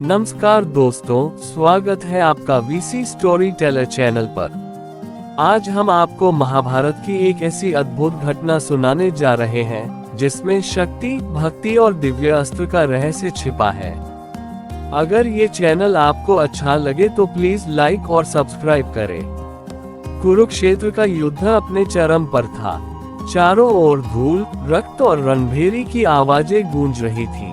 नमस्कार दोस्तों, स्वागत है आपका वीसी स्टोरी टेलर चैनल पर। आज हम आपको महाभारत की एक ऐसी अद्भुत घटना सुनाने जा रहे हैं जिसमें शक्ति, भक्ति और दिव्य अस्त्र का रहस्य छिपा है। अगर ये चैनल आपको अच्छा लगे तो प्लीज लाइक और सब्सक्राइब करें। कुरुक्षेत्र का युद्ध अपने चरम पर था। चारों ओर धूल, रक्त और रणभेरी की आवाजें गूंज रही थीं।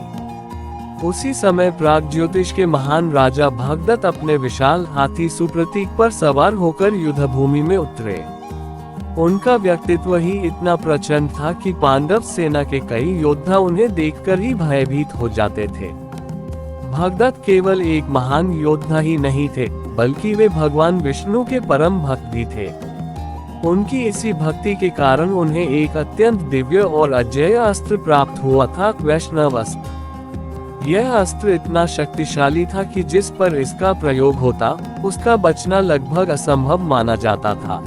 उसी समय प्रागज्योतिष के महान राजा भगदत्त अपने विशाल हाथी सुप्रतीक पर सवार होकर युद्धभूमि में उतरे। उनका व्यक्तित्व ही इतना प्रचंड था कि पांडव सेना के कई योद्धा उन्हें देखकर ही भयभीत हो जाते थे। भगदत्त केवल एक महान योद्धा ही नहीं थे, बल्कि वे भगवान विष्णु के परम भक्त भी थे। उनकी इसी भक्ति के कारण उन्हें एक अत्यंत दिव्य और अजेय अस्त्र प्राप्त हुआ था, वैष्णव अस्त्र। यह अस्त्र इतना शक्तिशाली था कि जिस पर इसका प्रयोग होता, उसका बचना लगभग असंभव माना जाता था।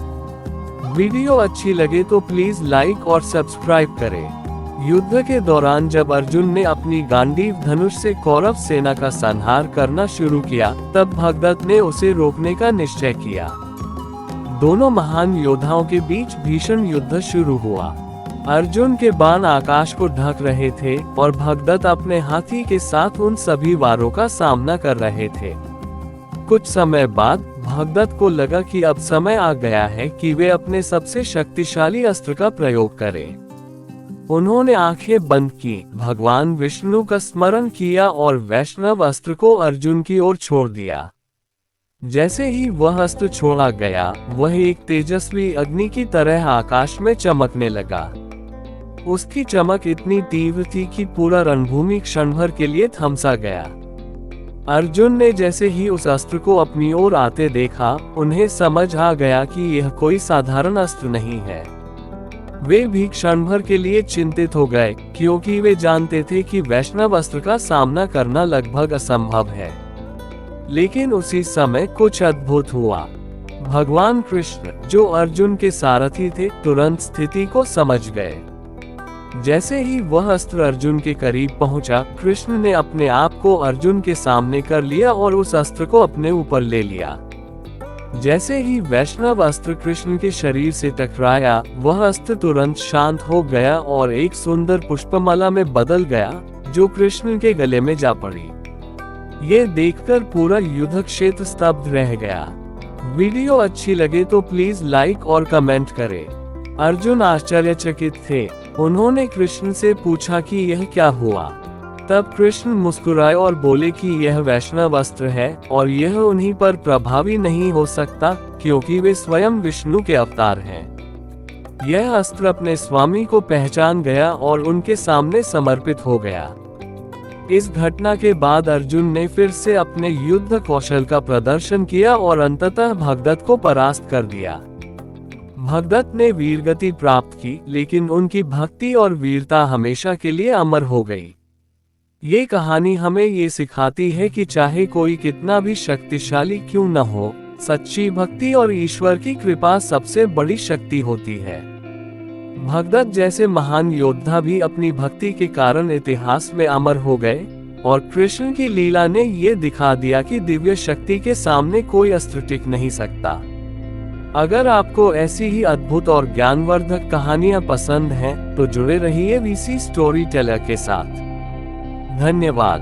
वीडियो अच्छी लगे तो प्लीज लाइक और सब्सक्राइब करें। युद्ध के दौरान जब अर्जुन ने अपनी गांडीव धनुष से कौरव सेना का संहार करना शुरू किया, तब भगदत्त ने उसे रोकने का निश्चय किया। दोनों महान योद्धाओं के बीच भीषण युद्ध शुरू हुआ। अर्जुन के बाण आकाश को ढक रहे थे और भगदत्त अपने हाथी के साथ उन सभी वारों का सामना कर रहे थे। कुछ समय बाद भगदत्त को लगा कि अब समय आ गया है कि वे अपने सबसे शक्तिशाली अस्त्र का प्रयोग करें। उन्होंने आंखें बंद की, भगवान विष्णु का स्मरण किया और वैष्णव अस्त्र को अर्जुन की ओर छोड़ दिया। जैसे ही वह अस्त्र छोड़ा गया, वह एक तेजस्वी अग्नि की तरह आकाश में चमकने लगा। उसकी चमक इतनी तीव्र थी कि पूरा रणभूमि क्षण भर के लिए थमसा गया। अर्जुन ने जैसे ही उस अस्त्र को अपनी ओर आते देखा, उन्हें समझ आ गया कि यह कोई साधारण अस्त्र नहीं है। वे भी क्षण भर के लिए चिंतित हो गए, क्योंकि वे जानते थे कि वैष्णव अस्त्र का सामना करना लगभग असंभव है। लेकिन उसी समय कुछ अद्भुत हुआ। भगवान कृष्ण, जो अर्जुन के सारथी थे, तुरंत स्थिति को समझ गए। जैसे ही वह अस्त्र अर्जुन के करीब पहुंचा, कृष्ण ने अपने आप को अर्जुन के सामने कर लिया और उस अस्त्र को अपने ऊपर ले लिया। जैसे ही वैष्णव अस्त्र कृष्ण के शरीर से टकराया, वह अस्त्र तुरंत शांत हो गया और एक सुंदर पुष्पमाला में बदल गया, जो कृष्ण के गले में जा पड़ी। ये देखकर पूरा युद्ध क्षेत्र स्तब्ध रह गया। वीडियो अच्छी लगे तो प्लीज लाइक और कमेंट करें। अर्जुन आश्चर्यचकित थे। उन्होंने कृष्ण से पूछा कि यह क्या हुआ। तब कृष्ण मुस्कुराए और बोले कि यह वैष्णव अस्त्र है और यह उन्हीं पर प्रभावी नहीं हो सकता, क्योंकि वे स्वयं विष्णु के अवतार हैं। यह अस्त्र अपने स्वामी को पहचान गया और उनके सामने समर्पित हो गया। इस घटना के बाद अर्जुन ने फिर से अपने युद्ध कौशल का प्रदर्शन किया और अंततः भगदत्त को परास्त कर दिया। भगदत्त ने वीरगति प्राप्त की, लेकिन उनकी भक्ति और वीरता हमेशा के लिए अमर हो गई। ये कहानी हमें ये सिखाती है कि चाहे कोई कितना भी शक्तिशाली क्यों न हो, सच्ची भक्ति और ईश्वर की कृपा सबसे बड़ी शक्ति होती है। भगदत्त जैसे महान योद्धा भी अपनी भक्ति के कारण इतिहास में अमर हो गए, और कृष्ण की लीला ने ये दिखा दिया कि दिव्य शक्ति के सामने कोई अस्त्र टिक नहीं सकता। अगर आपको ऐसी ही अद्भुत और ज्ञानवर्धक कहानियां पसंद हैं, तो जुड़े रहिए वीसी स्टोरी टेलर के साथ। धन्यवाद।